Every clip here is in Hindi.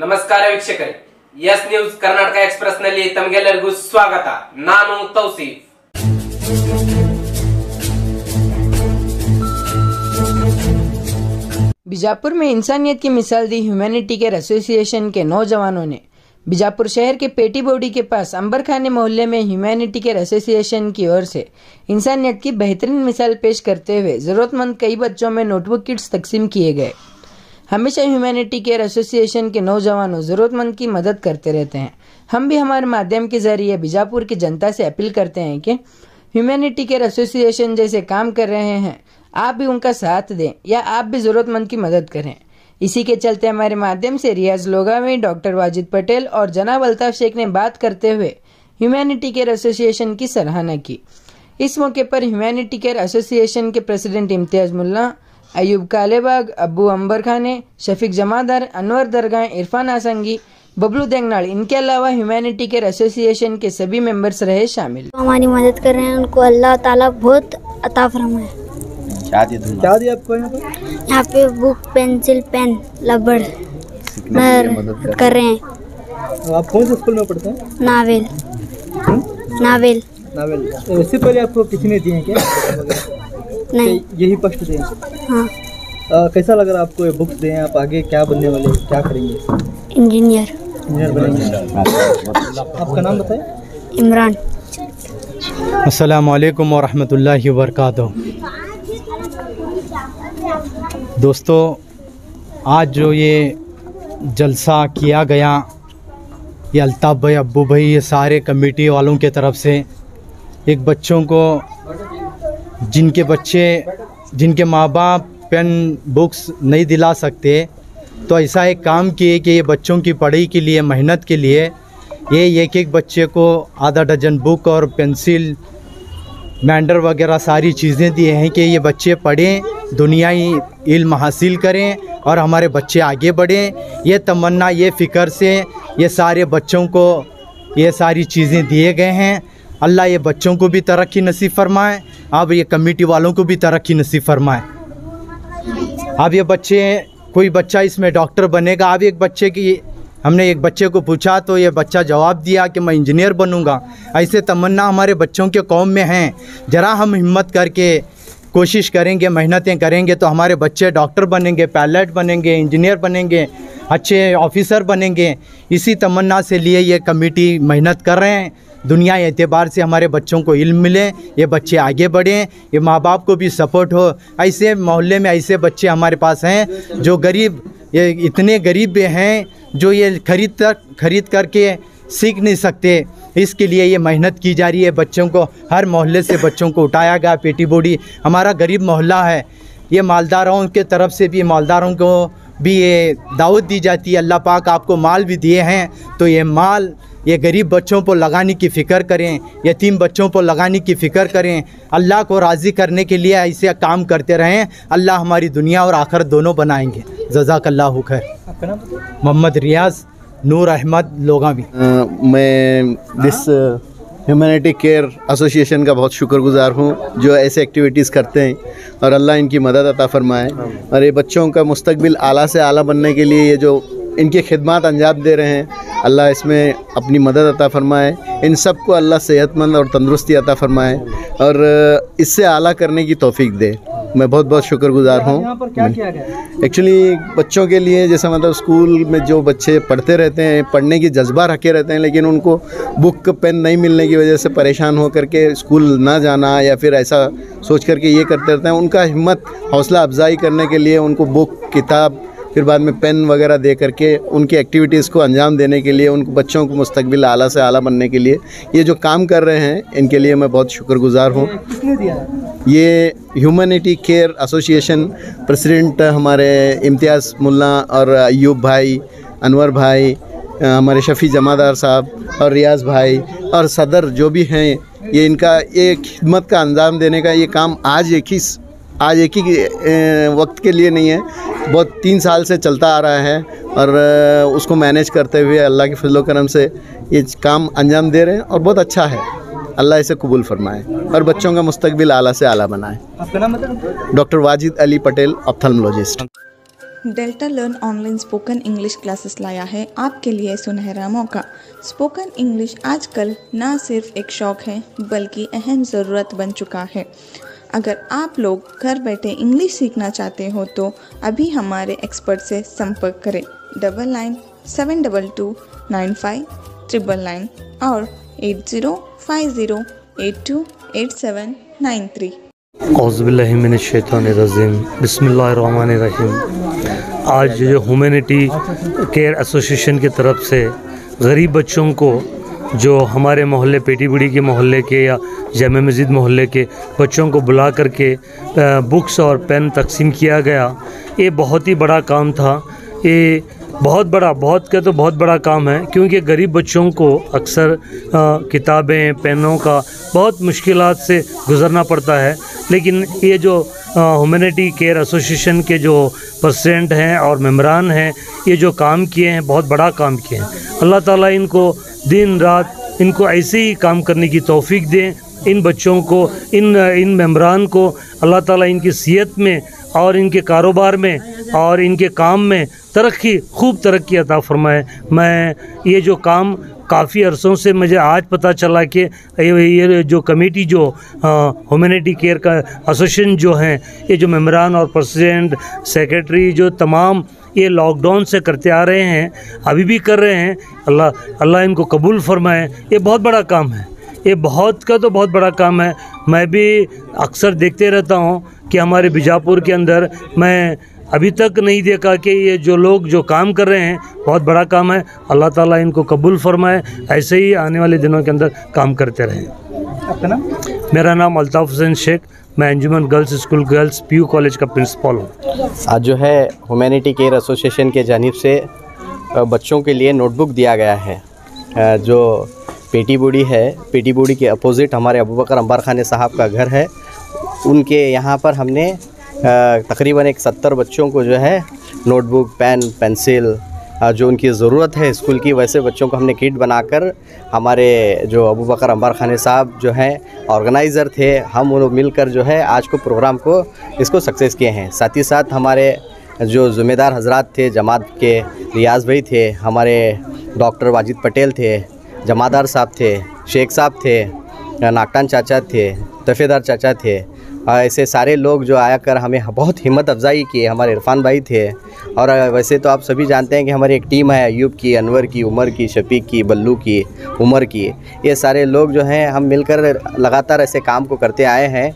ನಮಸ್ಕಾರ ವೀಕ್ಷಕರೇ, ಎಸ್ ನ್ಯೂಸ್ ಕರ್ನಾಟಕ ಎಕ್ಸ್‌ಪ್ರೆಸ್ ನಲ್ಲಿ ತಮಗೆಲ್ಲರಿಗೂ ಸ್ವಾಗತ. ನಾನು ತೌಸೀಫ್. बीजापुर में इंसानियत की मिसाल दी ह्यूमैनिटी केयर एसोसिएशन के नौजवानों ने। बीजापुर शहर के पेटी बोडी के पास अंबरखाने मोहल्ले में ह्यूमैनिटी केयर एसोसिएशन की ओर से इंसानियत की बेहतरीन मिसाल पेश करते हुए जरूरतमंद कई बच्चों में नोटबुक किट्स तकसीम किए गए। हमेशा ह्यूमैनिटी केयर एसोसिएशन के नौजवानों जरूरतमंद की मदद करते रहते हैं। हम भी हमारे माध्यम के जरिए बीजापुर की जनता से अपील करते हैं कि ह्यूमैनिटी केयर एसोसिएशन जैसे काम कर रहे हैं, आप भी उनका साथ दें या आप भी जरूरतमंद की मदद करें। इसी के चलते हमारे माध्यम से रियाज लोगावी, डॉक्टर वाजिद पटेल और जनाब अल्ताफ शेख ने बात करते हुए ह्यूमैनिटी केयर एसोसिएशन की सराहना की। इस मौके पर ह्यूमैनिटी केयर एसोसिएशन के प्रेसिडेंट इम्तियाज मुल्ला, अयूब कालेबाग, अब्बू अंबरखाने, शफीक जमादार, अनवर दरगाह, इरफान आसंगी, बबलू देंगनाल, इनके अलावा ह्यूमैनिटी केयर एसोसिएशन के सभी मेंबर्स रहे शामिल। हमारी मदद कर रहे हैं, उनको अल्लाह ताला बहुत अता फरमाए। क्या दिया आपको यहाँ पे बुक, पेंसिल, पेन, रबड़ कर रहे हैं। आप कौन से स्कूल में पढ़ते हैं? नावेल। नावेल। नावेल। इससे पहले आपको किसी ने दिए हैं क्या? नहीं, यही फर्स्ट दिए? हाँ। कैसा लग रहा है आपको ये बुक्स दें? आप आगे क्या बनने वाले, क्या करेंगे? इंजीनियर। इंजीनियर बनेंगे। आपका नाम बताएं। इमरान। अस्सलामु अलैकुम व रहमतुल्लाहि व बरकातुहू। दोस्तों, आज जो ये जलसा किया गया, ये अल्ताफ़ भाई, अब्बू भाई, ये सारे कमेटी वालों के तरफ से एक बच्चों को, जिनके माँ बाप पेन बुक्स नहीं दिला सकते, तो ऐसा एक काम किए कि ये बच्चों की पढ़ाई के लिए, मेहनत के लिए ये एक बच्चे को आधा डजन बुक और पेंसिल, मैंडर वगैरह सारी चीज़ें दिए हैं कि ये बच्चे पढ़ें, दुनियाई इल्म हासिल करें और हमारे बच्चे आगे बढ़ें। ये तमन्ना, ये फ़िक्र से ये सारे बच्चों को ये सारी चीज़ें दिए गए हैं। अल्लाह ये बच्चों को भी तरक्की नसीब फरमाए, अब ये कमेटी वालों को भी तरक्की नसीब फरमाए। अब ये बच्चे, कोई बच्चा इसमें डॉक्टर बनेगा। अब हमने एक बच्चे को पूछा तो ये बच्चा जवाब दिया कि मैं इंजीनियर बनूंगा। ऐसे तमन्ना हमारे बच्चों के कौम में हैं। ज़रा हम हिम्मत करके कोशिश करेंगे, मेहनतें करेंगे तो हमारे बच्चे डॉक्टर बनेंगे, पायलट बनेंगे, इंजीनियर बनेंगे, अच्छे ऑफिसर बनेंगे। इसी तमन्ना से लिए ये कमेटी मेहनत कर रहे हैं। दुनिया एतबार से हमारे बच्चों को इल्म मिले, ये बच्चे आगे बढ़ें, ये माँ बाप को भी सपोर्ट हो। ऐसे मोहल्ले में ऐसे बच्चे हमारे पास हैं जो गरीब, ये इतने गरीब भी हैं जो ये खरीद करके सीख नहीं सकते। इसके लिए ये मेहनत की जा रही है। बच्चों को हर मोहल्ले से बच्चों को उठाया गया। पेटी बोडी हमारा गरीब मोहल्ला है। ये मालदारों के तरफ से भी, मालदारों को भी ये दावत दी जाती है, अल्लाह पाक आपको माल भी दिए हैं तो ये माल ये गरीब बच्चों पर लगाने की फ़िक्र करें, यतीम बच्चों पर लगाने की फ़िक्र करें। अल्लाह को राज़ी करने के लिए ऐसे काम करते रहें। अल्लाह हमारी दुनिया और आखिरत दोनों बनाएंगे। जज़ाकल्लाहु खैर। आपका नाम? मोहम्मद रियाज नूर अहमद लोगावी। मैं दिस ह्यूमैनिटी केयर एसोसिएशन का बहुत शुक्रगुजार हूँ जो ऐसे एक्टिविटीज़ करते हैं, और अल्लाह इनकी मदद अता फरमाए। और ये बच्चों का मुस्तकबिल आला से आला बनने के लिए ये जो इनकी खिदमत अंजाम दे रहे हैं, अल्लाह इसमें अपनी मदद अता फरमाए। इन सब को अल्लाह सेहतमंद और तंदुरुस्ती अता फरमाए और इससे आला करने की तौफीक दे। मैं बहुत बहुत शुक्रगुजार हूँ। एक्चुअली बच्चों के लिए, जैसा मतलब स्कूल में जो बच्चे पढ़ते रहते हैं, पढ़ने की जज्बा रखे रहते हैं, लेकिन उनको बुक पेन नहीं मिलने की वजह से परेशान हो करके स्कूल ना जाना या फिर ऐसा सोच करके ये करते रहते हैं, उनका हिम्मत हौसला अफजाई करने के लिए उनको बुक, किताब, फिर बाद में पेन वगैरह दे करके उनकी एक्टिविटीज़ को अंजाम देने के लिए, उनको बच्चों को मुस्तकबिल आला से आला बनने के लिए ये जो काम कर रहे हैं, इनके लिए मैं बहुत शुक्रगुजार हूँ। ये ह्यूमैनिटी केयर एसोसिएशन प्रेसिडेंट हमारे इम्तियाज़ मुल्ला और अयूब भाई, अनवर भाई, हमारे शफ़ी जमादार साहब और रियाज़ भाई और सदर जो भी हैं, ये इनका ये खिदमत का अंजाम देने का ये काम आज एक ही वक्त के लिए नहीं है, बहुत 3 साल से चलता आ रहा है। और उसको मैनेज करते हुए अल्लाह के फजल करम से ये काम अंजाम दे रहे हैं और बहुत अच्छा है। अल्लाह इसे कबूल फरमाए और बच्चों का मुस्तकबिल आला से आला बनाए। आपका नाम बताएं? Doctor Wajid Ali Patel, ophthalmologist. Delta learn online spoken English classes लाया है आपके लिए सुनहरा मौका। स्पोकन इंग्लिश आजकल ना सिर्फ एक शौक़ है बल्कि अहम ज़रूरत बन चुका है। अगर आप लोग घर बैठे इंग्लिश सीखना चाहते हो तो अभी हमारे एक्सपर्ट से संपर्क करें 9972295999 और 8050828793। औज़ुबिल्लाहिमिनश्शैतानिर्रजीम बिस्मिल्लाहिर्रहमानिर्रहीम। आज जो ह्यूमैनिटी केयर एसोसिएशन की तरफ से गरीब बच्चों को जो हमारे मोहल्ले पेटीबुड़ी के मोहल्ले के या जामे मस्जिद मोहल्ले के बच्चों को बुला करके बुक्स और पेन तकसीम किया गया, ये बहुत ही बड़ा काम था। ये बहुत बड़ा काम है क्योंकि गरीब बच्चों को अक्सर किताबें पेनों का बहुत मुश्किलात से गुज़रना पड़ता है। लेकिन ये जो ह्यूमैनिटी केयर एसोसिएशन के जो प्रेसिडेंट हैं और मेंबरान हैं, ये जो काम किए हैं बहुत बड़ा काम किए हैं। अल्लाह ताला इनको दिन रात इनको ऐसे ही काम करने की तौफीक दें। इन बच्चों को इन मेंबरान को अल्लाह ताला इनकी सेहत में और इनके कारोबार में और इनके काम में खूब तरक्की अता फरमाए। मैं ये जो काम काफ़ी अरसों से मुझे आज पता चला कि ये जो कमेटी जो ह्यूमैनिटी केयर का एसोसिएशन जो हैं, ये जो मेंबरान और प्रेसिडेंट सेक्रेटरी जो तमाम ये लॉकडाउन से करते आ रहे हैं, अभी भी कर रहे हैं। अल्लाह इनको कबूल फरमाए। ये बहुत बड़ा काम है, ये बहुत बड़ा काम है। मैं भी अक्सर देखते रहता हूँ कि हमारे बीजापुर के अंदर मैं अभी तक नहीं देखा कि ये जो लोग जो काम कर रहे हैं बहुत बड़ा काम है। अल्लाह ताला इनको कबूल फरमाए, ऐसे ही आने वाले दिनों के अंदर काम करते रहें। आपका नाम? मेरा नाम अल्ताफ़ हुसैन शेख, मैं Anjuman girls school girls PU college का प्रिंसिपल हूँ। आज जो है ह्यूमैनिटी केयर एसोसिएशन के जानिब से बच्चों के लिए नोटबुक दिया गया है। जो पेटीबुड़ी है, पेटीबुड़ी के अपोज़िट हमारे अबू बकर अंबर खाने साहब का घर है। उनके यहाँ पर हमने तकरीबन 70 बच्चों को जो है नोटबुक पेन पेंसिल जो उनकी ज़रूरत है स्कूल की, वैसे बच्चों को हमने किट बनाकर हमारे जो अबू बकर अंबर खाने साहब जो हैं ऑर्गेनाइज़र थे, हम उन लोग मिलकर जो है आज को प्रोग्राम को इसको सक्सेस किए हैं। साथ ही साथ हमारे जो ज़िम्मेदार हजरात थे जमात के, रियाज़ भाई थे, हमारे डॉक्टर वाजिद पटेल थे, जमादार साहब थे, शेख साहब थे, नागटान चाचा थे, दफ़ेदार चाचा थे, ऐसे सारे लोग जो आया कर हमें बहुत हिम्मत अफजाई की। हमारे इरफान भाई थे। और वैसे तो आप सभी जानते हैं कि हमारी एक टीम है, अयूब की, अनवर की, उमर की, शफीक की, बल्लू की, उमर की। ये सारे लोग जो हैं हम मिलकर लगातार ऐसे काम को करते आए हैं।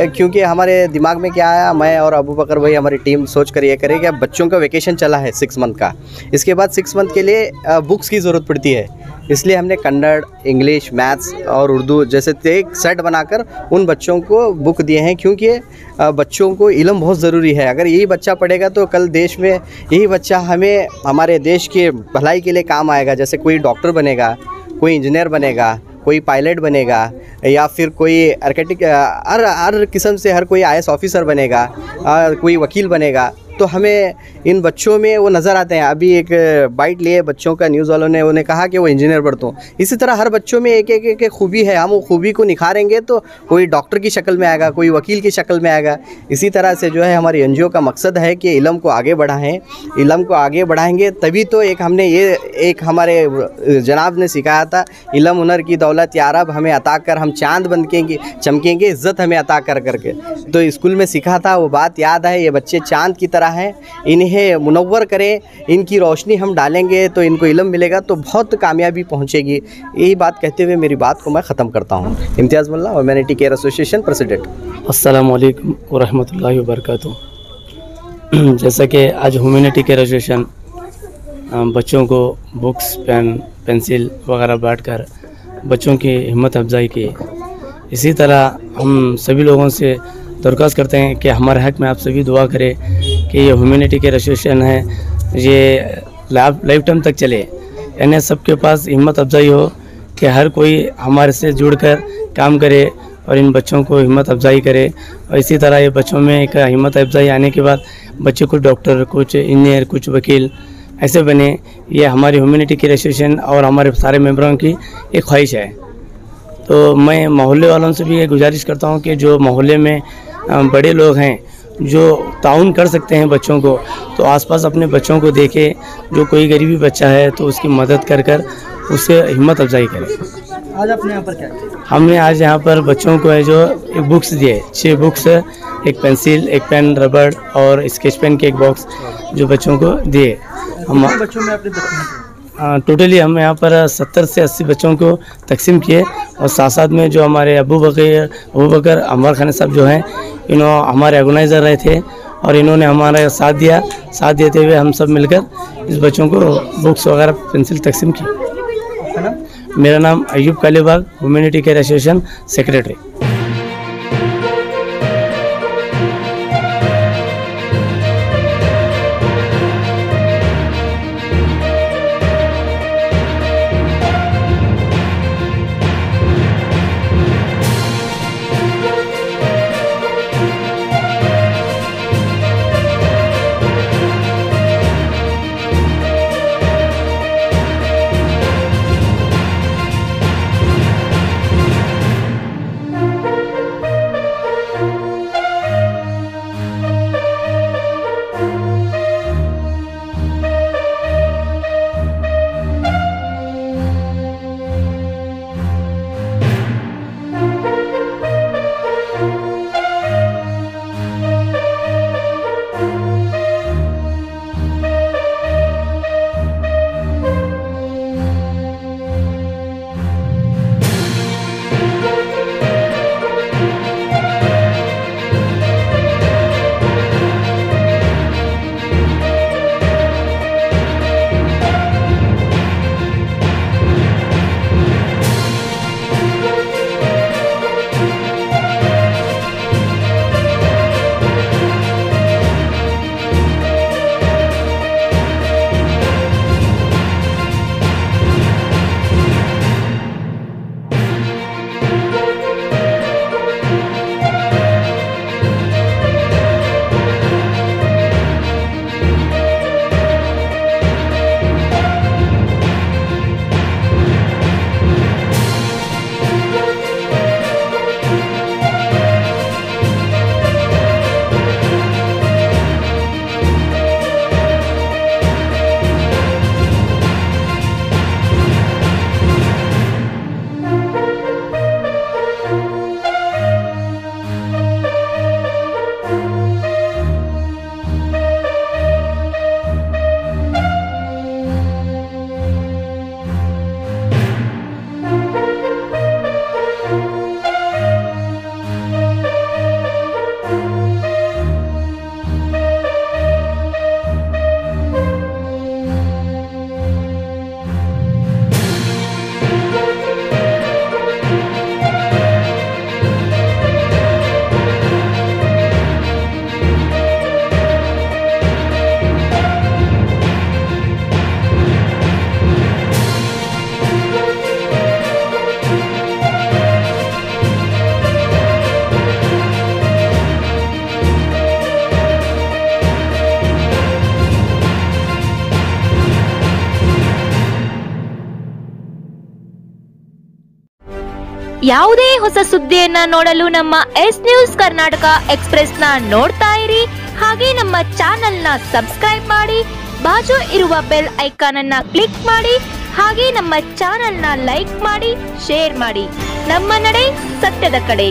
क्योंकि हमारे दिमाग में क्या आया, मैं और अबू बकर भाई हमारी टीम सोच कर ये करे कि अब बच्चों का वेकेशन चला है 6 मंथ का, इसके बाद 6 मंथ के लिए बुक्स की ज़रूरत पड़ती है। इसलिए हमने कन्नड़, इंग्लिश, मैथ्स और उर्दू जैसे एक सेट बनाकर उन बच्चों को बुक दिए हैं। क्योंकि बच्चों को इल्म बहुत ज़रूरी है। अगर यही बच्चा पढ़ेगा तो कल देश में यही बच्चा हमें हमारे देश के भलाई के लिए काम आएगा। जैसे कोई डॉक्टर बनेगा, कोई इंजीनियर बनेगा, कोई पायलट बनेगा, या फिर कोई आर्किटेक्ट, हर किस्म से हर कोई IAS ऑफिसर बनेगा, कोई वकील बनेगा। तो हमें इन बच्चों में वो नज़र आते हैं। अभी एक बाइट लिए बच्चों का न्यूज़ वालों ने, उन्हें कहा कि वो इंजीनियर पढ़ते हूँ। इसी तरह हर बच्चों में एक खूबी है। हम वो खूबी को निखारेंगे तो कोई डॉक्टर की शक्ल में आएगा, कोई वकील की शक्ल में आएगा। इसी तरह से जो है हमारी NGO का मकसद है कि इल्म को आगे बढ़ाएं। इल्म को आगे बढ़ाएंगे तभी तो हमने ये एक हमारे जनाब ने सिखाया था, इल्म हुनर की दौलत या रब हमें अता कर, हम चाँद बनकेंगे चमकेंगे, इज़्ज़त हमें अता कर करके। तो स्कूल में सीखा था, वो बात याद है। ये बच्चे चाँद की तरह हैं, इन्हें मुनव्वर करें, इनकी रोशनी हम डालेंगे तो इनको इल्म मिलेगा तो बहुत कामयाबी पहुंचेगी। यही बात कहते हुए मेरी बात को मैं ख़त्म करता हूं। इम्तियाज़ मुल्ला, ह्यूमैनिटी केयर एसोसिएशन प्रेसिडेंट। अस्सलामु अलैकुम व रहमतुल्लाहि व बरकातुहू। जैसा कि आज ह्यूमैनिटी केयर एसोसिएशन बच्चों को बुक्स, पेन, पेंसिल वगैरह बांटकर बच्चों की हिम्मत अफजाई की, इसी तरह हम सभी लोगों से दरख्वास्त करते हैं कि हमारे हक़ में आप सभी दुआ करें कि ये ह्यूमैनिटी केयर एसोसिएशन है, ये लाइफ टाइम तक चले। यानी सबके पास हिम्मत अफजाई हो कि हर कोई हमारे से जुड़कर काम करे और इन बच्चों को हिम्मत अफजाई करे। और इसी तरह ये बच्चों में एक हिम्मत अफजाई आने के बाद बच्चे कुछ डॉक्टर, कुछ इंजीनियर, कुछ वकील ऐसे बने। ये हमारी ह्यूमैनिटी केयर एसोसिएशन और हमारे सारे मेंबरों की एक ख्वाहिश है। तो मैं मोहल्ले वालों से भी ये गुजारिश करता हूँ कि जो मोहल्ले में बड़े लोग हैं जो ताउन कर सकते हैं बच्चों को, तो आसपास अपने बच्चों को देखे, जो कोई गरीबी बच्चा है तो उसकी मदद कर कर उससे हिम्मत अफजाई करें। आज आपने यहाँ पर क्या किया? हमने आज यहाँ पर बच्चों को है जो एक बुक्स दिए, 6 बुक्स, एक पेंसिल, एक पेन, रबड़ और स्केच पेन के एक बॉक्स जो बच्चों को दिए। हम कितने बच्चों में आपने तकसीम किया? टोटली हम यहाँ पर 70 से 80 बच्चों को तकसीम किए और साथ साथ में जो हमारे अबू बकर अमर खान साहब जो हैं, इन्होंने हमारे ऑर्गेनाइज़र रहे थे और इन्होंने हमारा साथ दिया। साथ देते हुए हम सब मिलकर इस बच्चों को बुक्स वगैरह पेंसिल तकसीम की। मेरा नाम Ayub Kalibagh, humanity care association secretary. ಯಾವುದೇ ಹೊಸ ಸುದ್ದಿಯನ್ನ ನೋಡಲು ನಮ್ಮ ಎಸ್ ನ್ಯೂಸ್ ಕರ್ನಾಟಕ ಎಕ್ಸ್‌ಪ್ರೆಸ್ ನ ನೋಡ್ತಾ ಇರಿ, ಹಾಗೆ ನಮ್ಮ ಚಾನೆಲ್ ನ ಸಬ್ಸ್ಕ್ರೈಬ್ ಮಾಡಿ, ಬಾಜು ಇರುವ ಬೆಲ್ ಐಕಾನ್ ಅನ್ನ ಕ್ಲಿಕ್ ಮಾಡಿ, ಹಾಗೆ ನಮ್ಮ ಚಾನೆಲ್ ನ ಲೈಕ್ ಮಾಡಿ, ಶೇರ್ ಮಾಡಿ. ನಮ್ಮ ನಡೆ ಸತ್ಯದ ಕಡೆ.